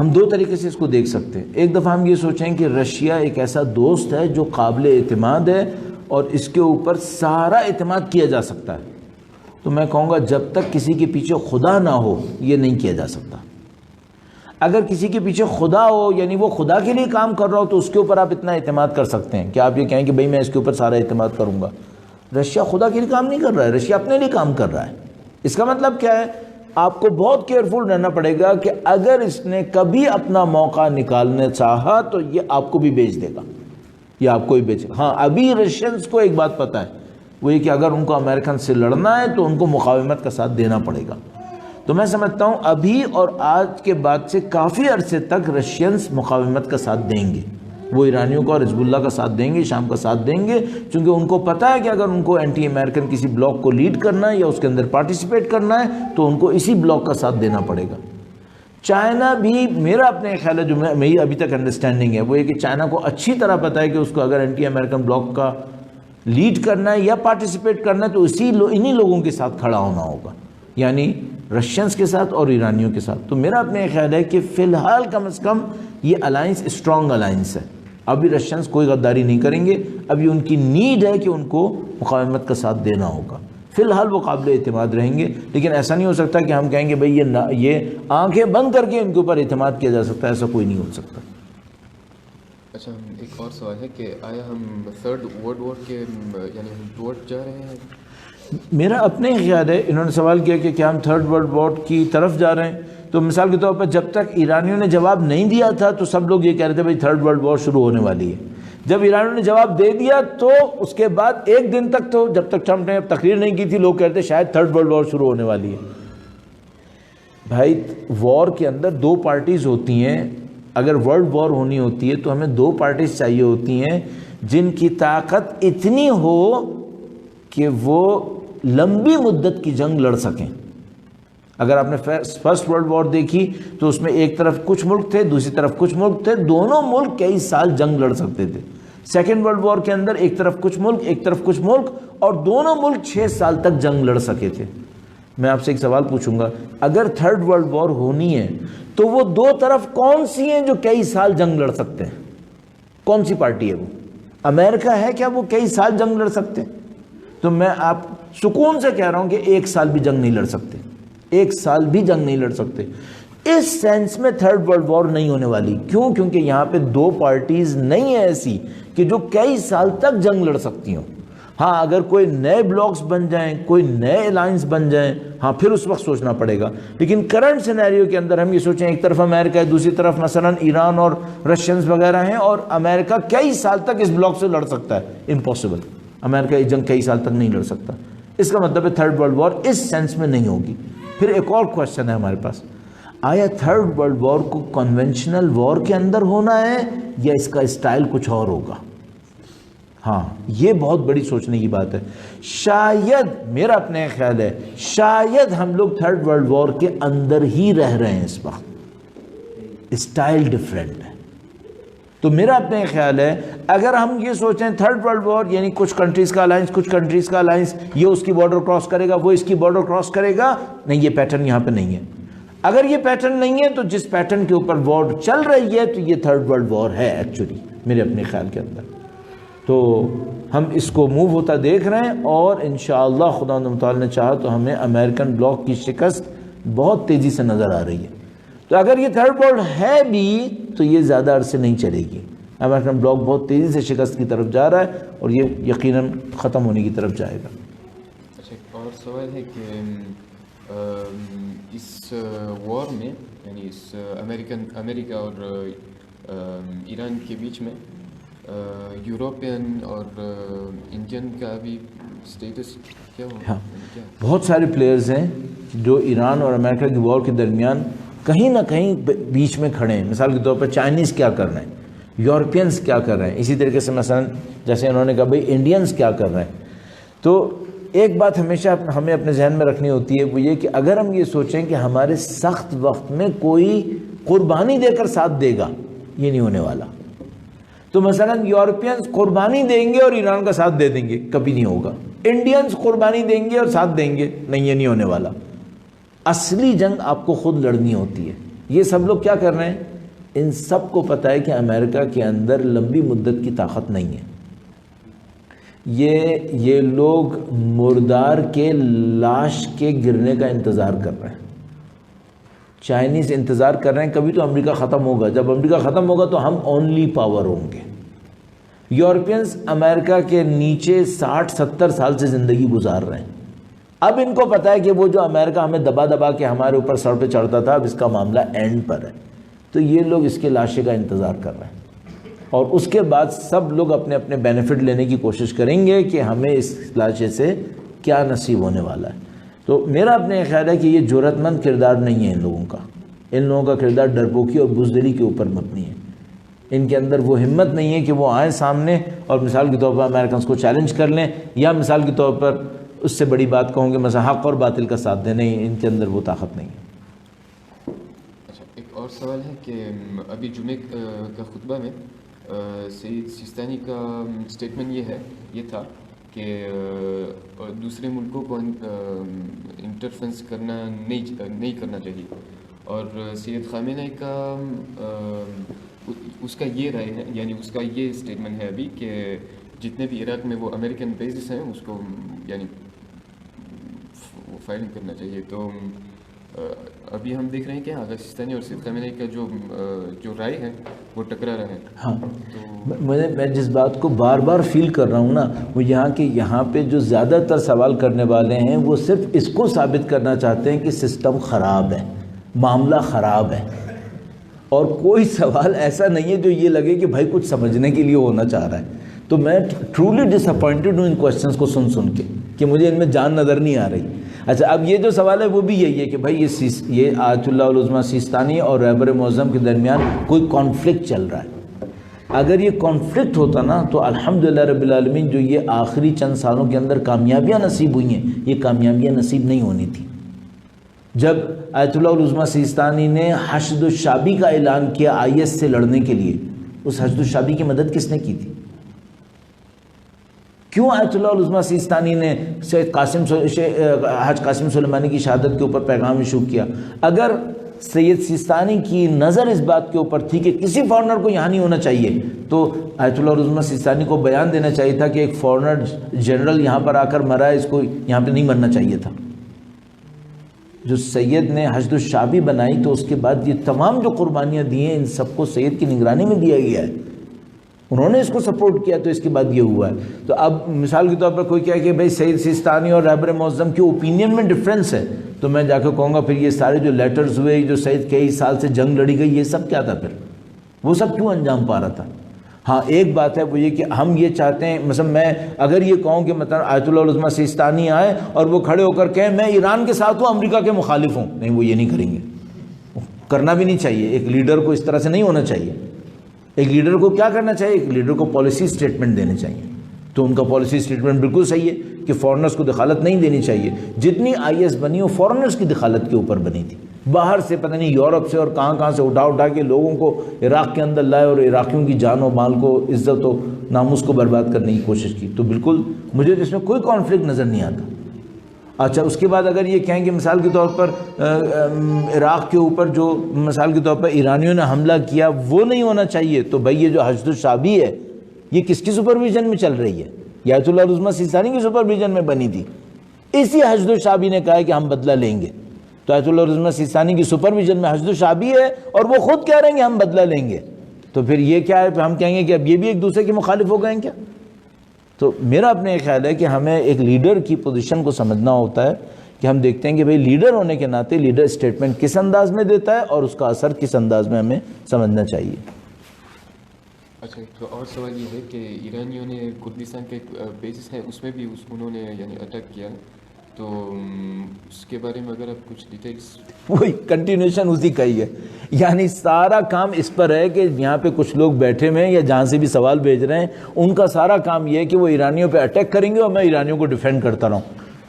S2: ہم دو طریقے سے اس کو دیکھ سکتے ہیں۔ ایک دفعہ ہم یہ سوچیں کہ رشیا ایک ایسا دوست ہے جو قابل اعتماد ہے اور اس کے اوپر سارا اعتماد کیا جا سکتا ہے، تو میں کہوں گا جب تک کسی کے پیچھے خدا نہ ہو یہ نہیں کیا جا سکتا۔ اگر کسی کے پیچھے خدا ہو، یعنی وہ خدا کے لیے کام کر رہا ہو، تو اس کے اوپر آپ اتنا اعتماد کر سکتے ہیں کہ آپ یہ کہیں کہ بھئی میں اس کے اوپر سارا اعتماد کروں گا۔ رشیا خدا کے لیے کام نہیں کر رہا ہے، رشیا اپنے لیے کام کر رہا ہے۔ اس کا مطلب کیا ہے؟ آپ کو بہت کیئرفل رہنا پڑے گا کہ اگر اس نے کبھی اپنا موقع نکالنا چاہا تو یہ آپ کو بھی بیچ دے گا، یہ آپ کو بھی بیچے گا۔ ہاں، ابھی رشینز کو ایک بات پتہ ہے، وہ یہ کہ اگر ان کو امریکن سے لڑنا ہے تو ان کو مقاومت کا ساتھ دینا پڑے گا۔ تو میں سمجھتا ہوں ابھی اور آج کے بعد سے کافی عرصے تک رشینز مقاومت کا ساتھ دیں گے، وہ ایرانیوں کو اور حزب اللہ کا ساتھ دیں گے، شام کا ساتھ دیں گے، چونکہ ان کو پتہ ہے کہ اگر ان کو اینٹی امریکن کسی بلاک کو لیڈ کرنا ہے یا اس کے اندر پارٹیسپیٹ کرنا ہے تو ان کو اسی بلاک کا ساتھ دینا پڑے گا۔ چائنا بھی، میرا اپنے خیال ہے جو میری ابھی تک انڈرسٹینڈنگ ہے وہ یہ کہ چائنا کو اچھی طرح پتہ ہے کہ اس کو اگر اینٹی امریکن بلاک کا لیڈ کرنا ہے یا پارٹیسپیٹ کرنا ہے تو انہی لوگوں کے ساتھ کھڑا ہونا ہوگا، یعنی رشینز کے ساتھ اور ایرانیوں کے ساتھ۔ تو میرا اپنے خیال ہے کہ فی الحال کم از کم یہ الائنس اسٹرانگ الائنس ہے، ابھی رشینز کوئی غداری نہیں کریں گے، ابھی ان کی نیڈ ہے کہ ان کو مقاومت کا ساتھ دینا ہوگا۔ فی الحال وہ قابل اعتماد رہیں گے، لیکن ایسا نہیں ہو سکتا کہ ہم کہیں گے بھئی یہ آنکھیں بند کر کے ان کے اوپر اعتماد کیا جا سکتا ہے، ایسا کوئی نہیں ہو سکتا۔
S1: اچھا، ایک اور سوال ہے کہ آیا ہم تھرڈ ورلڈ وار کے یعنی ہم ٹورڈ جا رہے ہیں؟
S2: میرا اپنے خیال ہے، انہوں نے سوال کیا کہ کیا ہم تھرڈ ورلڈ وار کی طرف جا رہے ہیں، تو مثال کے طور پر جب تک ایرانیوں نے جواب نہیں دیا تھا تو سب لوگ یہ کہہ رہے تھے بھائی تھرڈ ورلڈ وار شروع ہونے والی ہے۔ جب ایرانیوں نے جواب دے دیا تو اس کے بعد ایک دن تک، تو جب تک ٹرمپ نے تقریر نہیں کی تھی، لوگ کہتے شاید تھرڈ ورلڈ وار شروع ہونے والی ہے۔ بھائی وار کے اندر دو پارٹیز ہوتی ہیں، اگر ورلڈ وار ہونی ہوتی ہے تو ہمیں دو پارٹیز چاہیے ہوتی ہیں جن کی طاقت اتنی ہو کہ وہ لمبی مدت کی جنگ لڑ سکیں۔ اگر آپ نے فرسٹ ورلڈ وار دیکھی تو اس میں ایک طرف کچھ ملک تھے، دوسری طرف کچھ ملک تھے، دونوں ملک کئی سال جنگ لڑ سکتے تھے۔ سیکنڈ ورلڈ وار کے اندر ایک طرف کچھ ملک، ایک طرف کچھ ملک، اور دونوں ملک 6 سال تک جنگ لڑ سکے تھے۔ میں آپ سے ایک سوال پوچھوں گا, اگر تھرڈ ورلڈ وار ہونی ہے تو وہ دو طرف کون سی ہیں جو کئی سال جنگ لڑ سکتے ہیں؟ کون سی پارٹی ہے وہ؟ امریکہ ہے کیا وہ کئی سال جنگ لڑ سکتے ہیں؟ تو میں آپ سکون سے کہہ رہا ہوں کہ ایک سال بھی جنگ نہیں لڑ سکتے, ایک سال بھی جنگ نہیں لڑ سکتے. اس سینس میں تھرڈ ورلڈ وار نہیں ہونے والی. کیوں؟ کیونکہ یہاں پہ دو پارٹیز نہیں ہیں ایسی کہ جو کئی سال تک جنگ لڑ سکتی ہوں. ہاں اگر کوئی نئے بلاکس بن جائیں, کوئی نئے الائنس بن جائیں, ہاں پھر اس وقت سوچنا پڑے گا. لیکن کرنٹ سینیریو کے اندر ہم یہ سوچیں ایک طرف امریکہ ہے, دوسری طرف مثلا ایران اور رشینز وغیرہ ہیں, اور امریکہ کئی سال تک اس بلاک سے لڑ سکتا ہے. امپاسبل. امریکہ یہ جنگ کئی سال تک نہیں لڑ سکتا. اس کا مطلب ہے تھرڈ ورلڈ وار اس سینس میں نہیں ہوگی. پھر ایک اور کوشچن ہے ہمارے پاس, آیا تھرڈ ورلڈ وار کو کنونشنل وار کے اندر ہونا ہے یا اس کا اسٹائل کچھ اور ہوگا؟ ہاں یہ بہت بڑی سوچنے کی بات ہے. شاید, میرا اپنے خیال ہے, شاید ہم لوگ تھرڈ ورلڈ وار کے اندر ہی رہ رہے ہیں اس وقت, اسٹائل ڈفرینٹ ہے. تو میرا اپنے خیال ہے اگر ہم یہ سوچیں تھرڈ ورلڈ وار یعنی کچھ کنٹریز کا الائنس, کچھ کنٹریز کا الائنس, یہ اس کی بارڈر کراس کرے گا, وہ اس کی بارڈر کراس کرے گا, نہیں, یہ پیٹرن یہاں پہ نہیں ہے. اگر یہ پیٹرن نہیں ہے تو جس پیٹرن کے اوپر وار چل رہی ہے تو یہ تھرڈ ورلڈ وار ہے ایکچولی میرے اپنے خیال کے اندر. تو ہم اس کو موو ہوتا دیکھ رہے ہیں, اور انشاءاللہ خدا متعال نے چاہا تو ہمیں امریکن بلاک کی شکست بہت تیزی سے نظر آ رہی ہے. تو اگر یہ تھرڈ ورلڈ ہے بھی تو یہ زیادہ عرصے نہیں چلے گی. امریکن بلاک بہت تیزی سے شکست کی طرف جا رہا ہے اور یہ یقیناً ختم ہونے کی طرف جائے گا.
S1: اچھا, ایک اور سوال ہے کہ اس وار میں یعنی اس امریکہ اور ایران کے بیچ میں یوروپین اور انڈین کا بھی سٹیٹس کیا ہو؟
S2: ہاں, بہت سارے پلیئرز ہیں جو ایران اور امریکہ کی وار کے درمیان کہیں نہ کہیں بیچ میں کھڑے ہیں. مثال کے طور پر چائنیز کیا کر رہے ہیں, یورپینز کیا کر رہے ہیں, اسی طریقے سے مثلا جیسے انہوں نے کہا بھائی انڈینز کیا کر رہے ہیں. تو ایک بات ہمیشہ ہمیں اپنے ذہن میں رکھنی ہوتی ہے, وہ یہ کہ اگر ہم یہ سوچیں کہ ہمارے سخت وقت میں کوئی قربانی دے کر ساتھ دے گا, یہ نہیں ہونے والا. تو مثلا یورپینز قربانی دیں گے اور ایران کا ساتھ دے دیں گے, کبھی نہیں ہوگا. انڈینز قربانی دیں گے اور ساتھ دیں گے, نہیں, یہ نہیں ہونے والا. اصلی جنگ آپ کو خود لڑنی ہوتی ہے. یہ سب لوگ کیا کر رہے ہیں, ان سب کو پتہ ہے کہ امریکہ کے اندر لمبی مدت کی طاقت نہیں ہے. یہ لوگ مردار کے لاش کے گرنے کا انتظار کر رہے ہیں. چائنیز انتظار کر رہے ہیں کبھی تو امریکہ ختم ہوگا, جب امریکہ ختم ہوگا تو ہم اونلی پاور ہوں گے. یورپینز امریکہ کے نیچے 60-70 سال سے زندگی گزار رہے ہیں. اب ان کو پتہ ہے کہ وہ جو امریکہ ہمیں دبا دبا کے ہمارے اوپر سر پہ چڑھتا تھا, اب اس کا معاملہ اینڈ پر ہے. تو یہ لوگ اس کے لاشے کا انتظار کر رہے ہیں, اور اس کے بعد سب لوگ اپنے اپنے بینیفٹ لینے کی کوشش کریں گے کہ ہمیں اس لاشے سے کیا نصیب ہونے والا ہے. تو میرا اپنے خیال ہے کہ یہ جرأت مند کردار نہیں ہے ان لوگوں کا. ان لوگوں کا کردار ڈرپوکی اور بزدلی کے اوپر مبنی ہے. ان کے اندر وہ ہمت نہیں ہے کہ وہ آئیں سامنے اور مثال کے طور پر امریکنز کو چیلنج کر لیں, یا مثال کے طور پر اس سے بڑی بات کہوں گے مثلا حق اور باطل کا ساتھ دیں. نہیں, ان کے اندر وہ طاقت نہیں ہے.
S1: اچھا, ایک اور سوال ہے کہ ابھی جمعے کا خطبہ میں سید سیستانی کا اسٹیٹمنٹ یہ تھا کہ دوسرے ملکوں کو انٹرفرنس کرنا نہیں کرنا چاہیے, اور سید خامنہ ای کا اس کا یہ رائے ہے, یعنی اس کا یہ اسٹیٹمنٹ ہے ابھی کہ جتنے بھی عراق میں وہ امریکن بیسز ہیں اس کو یعنی فائرنگ کرنا چاہیے. تو ابھی ہم دیکھ رہے ہیں کہ آغا سیستانی اور سید خامنہ ای کا جو رائے ہے وہ ٹکرا رہا ہے.
S2: ہاں, میں جس بات کو بار بار فیل کر رہا ہوں نا, وہ یہاں پہ جو زیادہ تر سوال کرنے والے ہیں وہ صرف اس کو ثابت کرنا چاہتے ہیں کہ سسٹم خراب ہے, معاملہ خراب ہے, اور کوئی سوال ایسا نہیں ہے جو یہ لگے کہ بھائی کچھ سمجھنے کے لیے ہونا چاہ رہا ہے. تو میں ٹرولی ڈس اپوائنٹڈ ہوں ان کوشچنس کو سن کے کہ مجھے ان میں جان نظر نہیں آ رہی. اچھا, اب یہ جو سوال ہے وہ بھی یہی ہے کہ بھائی یہ آیت اللہ العظمیٰ سیستانی اور رہبر معظم کے درمیان کوئی کانفلکٹ چل رہا ہے. اگر یہ کانفلکٹ ہوتا نا تو الحمدللہ رب العالمین جو یہ آخری چند سالوں کے اندر کامیابیاں نصیب ہوئی ہیں, یہ کامیابیاں نصیب نہیں ہونی تھی. جب آیت اللہ العظمیٰ سیستانی نے حشد الشعبی کا اعلان کیا IS سے لڑنے کے لیے, اس حشد الشعبی کی مدد کس نے کی تھی؟ کیوں آیت اللہ العظمیٰ سیستانی نے حاج قاسم سلیمانی کی شہادت کے اوپر پیغام ایشو کیا؟ اگر سید سیستانی کی نظر اس بات کے اوپر تھی کہ کسی فارنر کو یہاں نہیں ہونا چاہیے، تو آیت اللہ العظمیٰ سیستانی کو بیان دینا چاہیے تھا کہ ایک فارنر جنرل یہاں پر آ کر مرا ہے، اس کو یہاں پہ نہیں مرنا چاہیے تھا۔ جو سید نے حشد الشعبی بنائی تو اس کے بعد یہ تمام جو قربانیاں دی ہیں ان سب کو سید کی نگرانی میں دیا گیا ہے، انہوں نے اس کو سپورٹ کیا، تو اس کے بعد یہ ہوا ہے۔ تو اب مثال کے طور پر کوئی کہے کہ بھئی سید سیستانی اور رہبر معظم کی اوپینین میں ڈفرینس ہے، تو میں جا کے کہوں گا پھر یہ سارے جو لیٹرز ہوئے، جو سید کئی سال سے جنگ لڑی گئی، یہ سب کیا تھا؟ پھر وہ سب کیوں انجام پا رہا تھا؟ ہاں ایک بات ہے وہ یہ کہ ہم یہ چاہتے ہیں، مثلا میں اگر یہ کہوں کہ مثلا آیت اللہ العظمیٰ سیستانی آئے اور وہ کھڑے ہو کر کہیں میں ایران کے ساتھ ہوں، امریکہ کے مخالف ہوں، نہیں، وہ یہ نہیں کریں گے، کرنا بھی نہیں چاہیے۔ ایک لیڈر کو اس طرح سے نہیں ہونا چاہیے۔ ایک لیڈر کو کیا کرنا چاہیے؟ ایک لیڈر کو پالیسی سٹیٹمنٹ دینے چاہیے۔ تو ان کا پالیسی سٹیٹمنٹ بالکل صحیح ہے کہ فورنرز کو دخالت نہیں دینی چاہیے۔ جتنی آئی ایس بنی وہ فورنرز کی دخالت کے اوپر بنی تھی، باہر سے پتہ نہیں یورپ سے اور کہاں کہاں سے اٹھا کے لوگوں کو عراق کے اندر لائے اور عراقیوں کی جان و مال کو، عزت و ناموس کو برباد کرنے کی کوشش کی۔ تو بالکل مجھے اس میں کوئی کانفلکٹ نظر نہیں آتا۔ اچھا، اس کے بعد اگر یہ کہیں کہ مثال کے طور پر عراق کے اوپر جو مثال کے طور پر ایرانیوں نے حملہ کیا وہ نہیں ہونا چاہیے، تو بھئی یہ جو حشد الشعبی ہے یہ کس کی سپرویژن میں چل رہی ہے؟ یہ آیت اللہ العظمیٰ سیستانی کی سپرویژن میں بنی تھی۔ اسی حشد الشعبی نے کہا ہے کہ ہم بدلہ لیں گے، تو آیت اللہ العظمیٰ سیستانی کی سپرویژن میں حشد الشعبی ہے اور وہ خود کہہ رہے ہیں کہ ہم بدلہ لیں گے، تو پھر یہ کیا ہے؟ پھر ہم کہیں گے کہ اب یہ بھی ایک دوسرے کے مخالف ہو گئے ہیں کیا؟ تو میرا اپنے خیال ہے کہ ہمیں ایک لیڈر کی پوزیشن کو سمجھنا ہوتا ہے کہ ہم دیکھتے ہیں کہ بھئی لیڈر ہونے کے ناطے لیڈر اسٹیٹمنٹ کس انداز میں دیتا ہے اور اس کا اثر کس انداز میں ہمیں سمجھنا چاہیے۔
S1: اچھا، تو اور سوال یہ ہے کہ ایرانیوں نے کردستان کے بیسز ہیں اس میں بھی انہوں نے یعنی اٹیک کیا، تو اس کے بارے میں اگر آپ کچھ ڈیٹیلز۔
S2: وہی کنٹینیوشن اسی کا ہی ہے، یعنی سارا کام اس پر ہے کہ یہاں پہ کچھ لوگ بیٹھے ہوئے ہیں یا جہاں سے بھی سوال بھیج رہے ہیں، ان کا سارا کام یہ ہے کہ وہ ایرانیوں پہ اٹیک کریں گے اور میں ایرانیوں کو ڈیفینڈ کرتا رہوں۔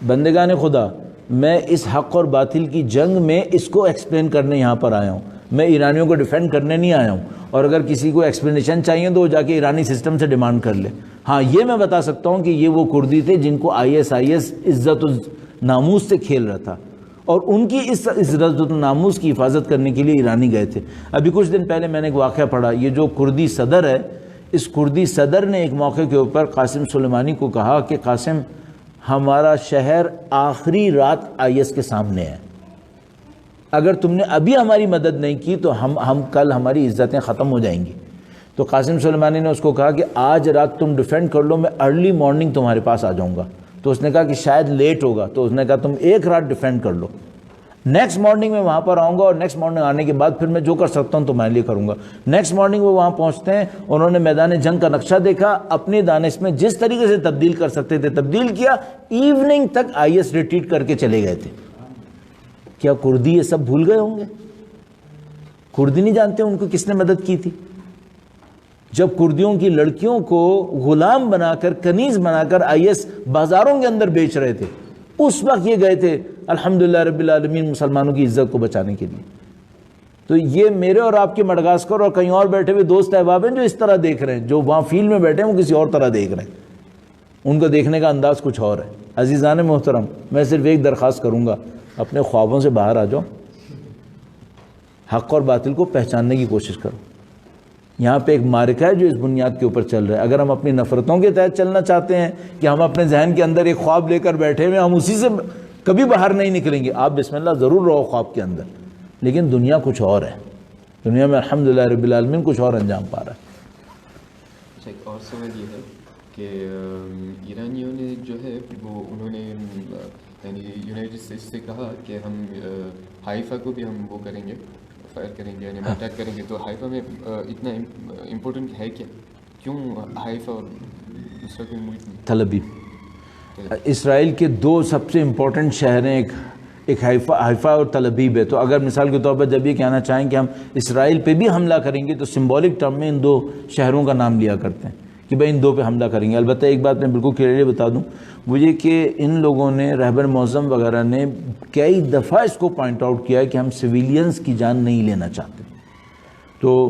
S2: بندگان خدا، میں اس حق اور باطل کی جنگ میں اس کو ایکسپلین کرنے یہاں پر آیا ہوں، میں ایرانیوں کو ڈیفینڈ کرنے نہیں آیا ہوں۔ اور اگر کسی کو ایکسپلینیشن چاہیے تو وہ جا کے ایرانی سسٹم سے ڈیمانڈ کر لے۔ ہاں یہ میں بتا سکتا ہوں کہ یہ وہ کردی تھے جن کو آئی ایس عزت و ناموس سے کھیل رہا تھا، اور ان کی اس عزت و ناموس کی حفاظت کرنے کے لیے ایرانی گئے تھے۔ ابھی کچھ دن پہلے میں نے ایک واقعہ پڑھا، یہ جو کردی صدر ہے، اس کردی صدر نے ایک موقع کے اوپر قاسم سلیمانی کو کہا کہ قاسم، ہمارا شہر آخری رات آئی ایس کے سامنے ہے، اگر تم نے ابھی ہماری مدد نہیں کی تو ہم کل ہماری عزتیں ختم ہو جائیں گی۔ تو قاسم سلیمانی نے اس کو کہا کہ آج رات تم ڈیفینڈ کر لو، میں ارلی مارننگ تمہارے پاس آ جاؤں گا۔ تو اس نے کہا کہ شاید لیٹ ہوگا، تو اس نے کہا تم ایک رات ڈیفینڈ کر لو، نیکسٹ مارننگ میں وہاں پر آؤں گا، اور نیکسٹ مارننگ آنے کے بعد پھر میں جو کر سکتا ہوں تمہارے لیے کروں گا۔ نیکسٹ مارننگ وہ وہاں پہنچتے ہیں، انہوں نے میدان جنگ کا نقشہ دیکھا، اپنے دانش میں جس طریقے سے تبدیل کر سکتے تھے تبدیل کیا، ایوننگ تک آئی ایس ریٹریٹ کر کے چلے گئے تھے۔ کیا کردی یہ سب بھول گئے ہوں گے؟ کردی نہیں جانتے ان کو کس نے مدد کی تھی؟ جب کردیوں کی لڑکیوں کو غلام بنا کر، کنیز بنا کر آئی ایس بازاروں کے اندر بیچ رہے تھے، اس وقت یہ گئے تھے الحمدللہ رب العالمین مسلمانوں کی عزت کو بچانے کے لیے۔ تو یہ میرے اور آپ کے مڈغاسکر اور کہیں اور بیٹھے ہوئے دوست احباب ہیں جو اس طرح دیکھ رہے ہیں، جو وہاں فیلڈ میں بیٹھے ہیں وہ کسی اور طرح دیکھ رہے ہیں، ان کو دیکھنے کا انداز کچھ اور ہے۔ عزیزان محترم، میں صرف ایک درخواست کروں گا، اپنے خوابوں سے باہر آ جاؤ، حق اور باطل کو پہچاننے کی کوشش کرو۔ یہاں پہ ایک معرکہ ہے جو اس بنیاد کے اوپر چل رہا ہے۔ اگر ہم اپنی نفرتوں کے تحت چلنا چاہتے ہیں کہ ہم اپنے ذہن کے اندر ایک خواب لے کر بیٹھے ہوئے ہم اسی سے کبھی باہر نہیں نکلیں گے، آپ بسم اللہ ضرور رہو خواب کے اندر، لیکن دنیا کچھ اور ہے، دنیا میں الحمدللہ رب العالمین کچھ اور انجام پا رہا ہے۔
S1: اچھا، ایک اور سوال یہ ہے کہ ایرانیوں نے جو ہے وہ انہوں نے یعنی یونائٹڈ اسٹیٹس سے کہا کہ ہم حائفہ کو بھی ہم وہ کریں گے، فائر کریں گے، یعنی اٹیک کریں گے، تو حائفہ میں اتنا امپورٹنٹ ہے کیا؟ کیوں حائفہ اور دوسرا کوئی ملک نہیں؟
S2: تل ابیب، اسرائیل کے دو سب سے امپورٹنٹ شہر ہیں، ایک حیفا اور تل ابیب ہے۔ تو اگر مثال کے طور پر جب یہ کہنا چاہیں کہ ہم اسرائیل پہ بھی حملہ کریں گے تو سمبولک ٹرم میں ان دو شہروں کا نام لیا کرتے ہیں کہ بھائی ان دو پہ حملہ کریں گے۔ البتہ ایک بات میں بالکل کلیئرلی بتا دوں، وہ یہ کہ ان لوگوں نے، رہبر معظم وغیرہ نے کئی دفعہ اس کو پوائنٹ آؤٹ کیا ہے کہ ہم سویلینز کی جان نہیں لینا چاہتے۔ تو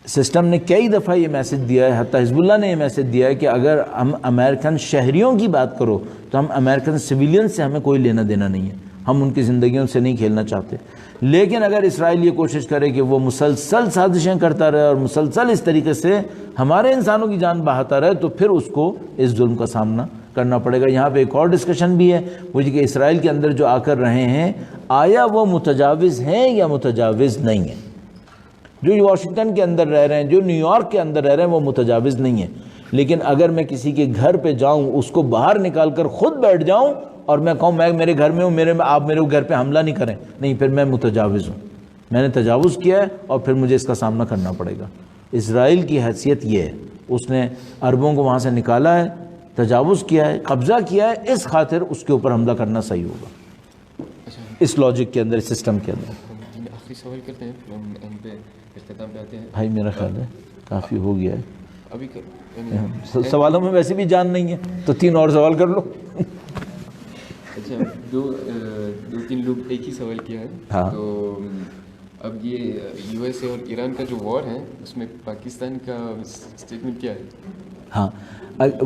S2: سسٹم نے کئی دفعہ یہ میسج دیا ہے، حتیٰ حزب اللہ نے یہ میسج دیا ہے کہ اگر ہم امریکن شہریوں کی بات کرو تو ہم امریکن سویلین سے ہمیں کوئی لینا دینا نہیں ہے، ہم ان کی زندگیوں سے نہیں کھیلنا چاہتے۔ لیکن اگر اسرائیل یہ کوشش کرے کہ وہ مسلسل سازشیں کرتا رہے اور مسلسل اس طریقے سے ہمارے انسانوں کی جان بہاتا رہے تو پھر اس کو اس ظلم کا سامنا کرنا پڑے گا۔ یہاں پہ ایک اور ڈسکشن بھی ہے، وہ یہ کہ اسرائیل کے اندر جو آ کر رہے ہیں آیا وہ متجاوز ہیں یا متجاوز نہیں ہیں؟ جو واشنگٹن کے اندر رہ رہے ہیں، جو نیو یارک کے اندر رہ رہے ہیں، وہ متجاوز نہیں ہیں۔ لیکن اگر میں کسی کے گھر پہ جاؤں، اس کو باہر نکال کر خود بیٹھ جاؤں اور میں کہوں میں میرے گھر میں ہوں، آپ میرے گھر پہ حملہ نہیں کریں، نہیں، پھر میں متجاوز ہوں، میں نے تجاوز کیا ہے اور پھر مجھے اس کا سامنا کرنا پڑے گا۔ اسرائیل کی حیثیت یہ ہے، اس نے عربوں کو وہاں سے نکالا ہے، تجاوز کیا ہے، قبضہ کیا ہے، اس خاطر اس کے اوپر حملہ کرنا صحیح ہوگا اس لاجک کے اندر، اس سسٹم کے اندر۔
S1: آخری سوال کرتے ہیں پھر ہم اینڈ پہ اختتام پہ آتے ہیں۔
S2: بھائی میرا خیال ہے کافی ہو گیا ہے،
S1: ابھی
S2: سوالوں میں ویسے بھی جان نہیں ہے تو 3 اور سوال کر لو۔
S1: اچھا، دو تین لوگ ایک ہی سوال کیا ہے،
S2: ہاں۔
S1: تو اب یہ یو ایس اے اور ایران کا جو وار ہے اس میں پاکستان کا اسٹیٹمنٹ کیا ہے؟
S2: ہاں،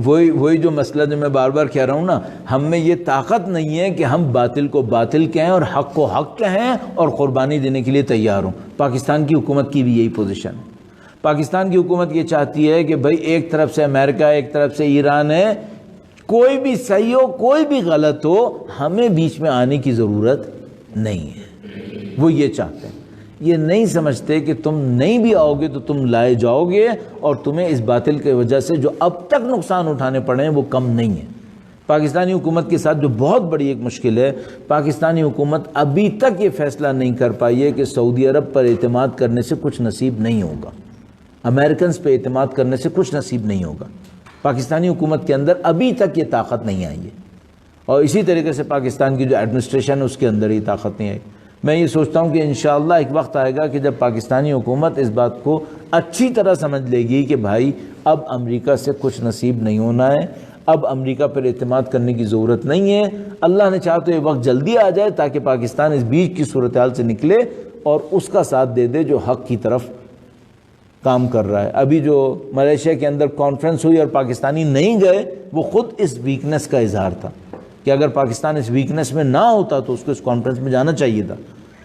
S2: وہی جو مسئلہ جو میں بار بار کہہ رہا ہوں نا، ہم میں یہ طاقت نہیں ہے کہ ہم باطل کو باطل کہیں اور حق کو حق کہیں اور قربانی دینے کے لیے تیار ہوں۔ پاکستان کی حکومت کی بھی یہی پوزیشن ہے۔ پاکستان کی حکومت یہ چاہتی ہے کہ بھائی ایک طرف سے امریکہ، ایک طرف سے ایران ہے، کوئی بھی صحیح ہو کوئی بھی غلط ہو، ہمیں بیچ میں آنے کی ضرورت نہیں ہے۔ وہ یہ چاہتے ہیں، یہ نہیں سمجھتے کہ تم نہیں بھی آؤ گے تو تم لائے جاؤ گے اور تمہیں اس باطل کی وجہ سے جو اب تک نقصان اٹھانے پڑے ہیں وہ کم نہیں ہے۔ پاکستانی حکومت کے ساتھ جو بہت بڑی ایک مشکل ہے، پاکستانی حکومت ابھی تک یہ فیصلہ نہیں کر پائی ہے کہ سعودی عرب پر اعتماد کرنے سے کچھ نصیب نہیں ہوگا، امریکنز پہ اعتماد کرنے سے کچھ نصیب نہیں ہوگا۔ پاکستانی حکومت کے اندر ابھی تک یہ طاقت نہیں آئی ہے، اور اسی طریقے سے پاکستان کی جو ایڈمنسٹریشن ہے اس کے اندر ہی طاقت نہیں آئی۔ میں یہ سوچتا ہوں کہ انشاءاللہ ایک وقت آئے گا کہ جب پاکستانی حکومت اس بات کو اچھی طرح سمجھ لے گی کہ بھائی اب امریکہ سے کچھ نصیب نہیں ہونا ہے، اب امریکہ پر اعتماد کرنے کی ضرورت نہیں ہے۔ اللہ نے چاہا تو یہ وقت جلدی آ جائے تاکہ پاکستان اس بیچ کی صورتحال سے نکلے اور اس کا ساتھ دے دے جو حق کی طرف کام کر رہا ہے۔ ابھی جو ملیشیا کے اندر کانفرنس ہوئی اور پاکستانی نہیں گئے، وہ خود اس ویکنس کا اظہار تھا کہ اگر پاکستان اس ویکنس میں نہ ہوتا تو اس کو اس کانفرنس میں جانا چاہیے تھا،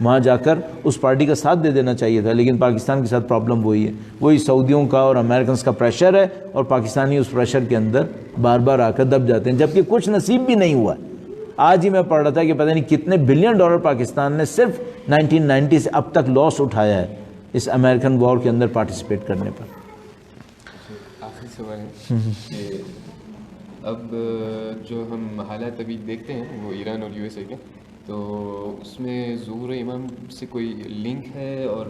S2: وہاں جا کر اس پارٹی کا ساتھ دے دینا چاہیے تھا۔ لیکن پاکستان کے ساتھ پرابلم وہی ہے، وہی سعودیوں کا اور امریکنز کا پریشر ہے، اور پاکستانی اس پریشر کے اندر بار بار آ کر دب جاتے ہیں، جبکہ کچھ نصیب بھی نہیں ہوا ہے۔ آج ہی میں پڑھ رہا تھا کہ پتہ نہیں کتنے بلین ڈالر پاکستان نے صرف 1990 سے اب تک لاس اٹھایا ہے اس امریکن وار کے اندر پارٹیسپیٹ کرنے پر۔
S1: آخری سوال ہے کہ اب جو ہم حالات ابھی دیکھتے ہیں وہ ایران اور یو ایس اے کے، تو اس میں ظہور امام سے کوئی لنک ہے، اور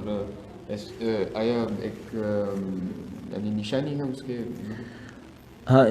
S1: آیا ایک یعنی نشانی ہے اس کے؟ ہاں،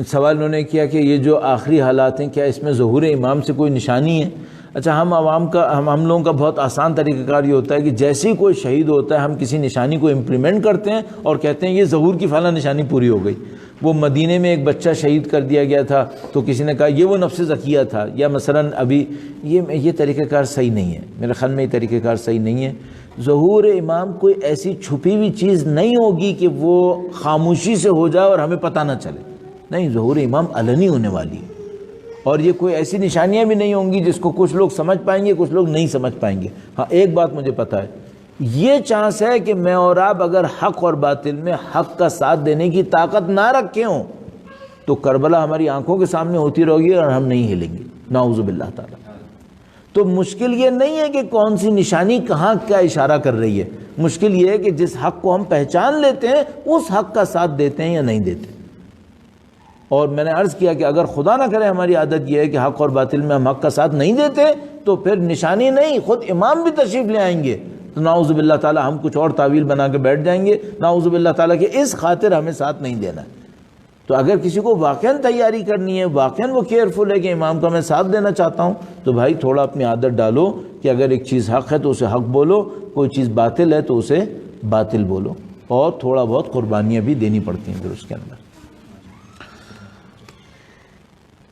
S2: سوال انہوں نے کیا کہ یہ جو آخری حالات ہیں کیا اس میں ظہور امام سے کوئی نشانی ہے؟ اچھا، ہم لوگوں کا بہت آسان طریقہ کار یہ ہوتا ہے کہ جیسے ہی کوئی شہید ہوتا ہے ہم کسی نشانی کو امپلیمنٹ کرتے ہیں اور کہتے ہیں یہ ظہور کی فلاں نشانی پوری ہو گئی۔ وہ مدینے میں ایک بچہ شہید کر دیا گیا تھا تو کسی نے کہا یہ وہ نفس زکیہ تھا، یا مثلاً ابھی یہ طریقہ کار صحیح نہیں ہے، میرے خیال میں یہ طریقہ کار صحیح نہیں ہے۔ ظہور امام کوئی ایسی چھپی ہوئی چیز نہیں ہوگی کہ وہ خاموشی سے ہو جائے اور ہمیں پتہ نہ چلے، نہیں، ظہور امام علنی ہونے والی ہے، اور یہ کوئی ایسی نشانیاں بھی نہیں ہوں گی جس کو کچھ لوگ سمجھ پائیں گے کچھ لوگ نہیں سمجھ پائیں گے۔ ہاں، ایک بات مجھے پتہ ہے، یہ چانس ہے کہ میں اور آپ اگر حق اور باطل میں حق کا ساتھ دینے کی طاقت نہ رکھے ہوں تو کربلا ہماری آنکھوں کے سامنے ہوتی رہے گی اور ہم نہیں ہلیں گے، نعوذ باللہ تعالیٰ۔ تو مشکل یہ نہیں ہے کہ کون سی نشانی کہاں کیا اشارہ کر رہی ہے، مشکل یہ ہے کہ جس حق کو ہم پہچان لیتے ہیں اس حق کا ساتھ دیتے ہیں یا نہیں دیتے۔ اور میں نے عرض کیا کہ اگر خدا نہ کرے ہماری عادت یہ ہے کہ حق اور باطل میں ہم حق کا ساتھ نہیں دیتے تو پھر نشانی نہیں، خود امام بھی تشریف لے آئیں گے تو نعوذ باللہ تعالیٰ ہم کچھ اور تعویل بنا کے بیٹھ جائیں گے، نعوذ باللہ تعالیٰ کہ اس خاطر ہمیں ساتھ نہیں دینا ہے۔ تو اگر کسی کو واقعاً تیاری کرنی ہے، واقعاً وہ کیئرفل ہے کہ امام کا میں ساتھ دینا چاہتا ہوں، تو بھائی تھوڑا اپنی عادت ڈالو کہ اگر ایک چیز حق ہے تو اسے حق بولو، کوئی چیز باطل ہے تو اسے باطل بولو، اور تھوڑا بہت قربانیاں بھی دینی پڑتی ہیں پھر اس کے اندر۔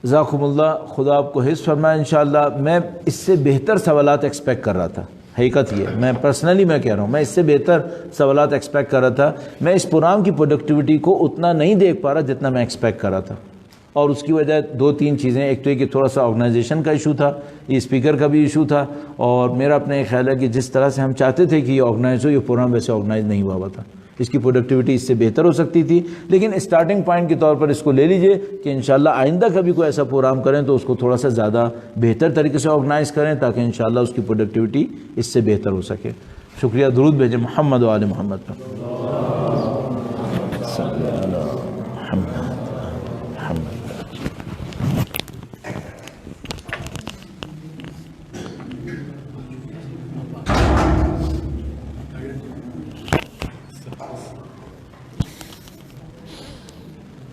S2: جزاکم اللہ، خدا آپ کو حفظ فرمائے۔ انشاءاللہ میں اس سے بہتر سوالات ایکسپیکٹ کر رہا تھا، حقیقت یہ ہے، میں پرسنلی میں کہہ رہا ہوں، میں اس سے بہتر سوالات ایکسپیکٹ کر رہا تھا. میں اس پروگرام کی پروڈکٹیوٹی کو اتنا نہیں دیکھ پا رہا جتنا میں ایکسپیکٹ کر رہا تھا، اور اس کی وجہ 2-3 چیزیں. ایک تو یہ کہ تھوڑا سا آرگنائزیشن کا ایشو تھا، یہ اسپیکر کا بھی ایشو تھا، اور میرا اپنا یہ خیال ہے کہ جس طرح سے ہم چاہتے تھے کہ یہ آرگنائز ہو، یہ پروگرام ویسے آرگنائز نہیں ہوا تھا. اس کی پروڈکٹیوٹی اس سے بہتر ہو سکتی تھی، لیکن اسٹارٹنگ پوائنٹ کے طور پر اس کو لے لیجئے کہ انشاءاللہ آئندہ کبھی کوئی ایسا پروگرام کریں تو اس کو تھوڑا سا زیادہ بہتر طریقے سے آرگنائز کریں تاکہ انشاءاللہ اس کی پروڈکٹیوٹی اس سے بہتر ہو سکے. شکریہ. درود بھیجیں محمد و آل محمد پر.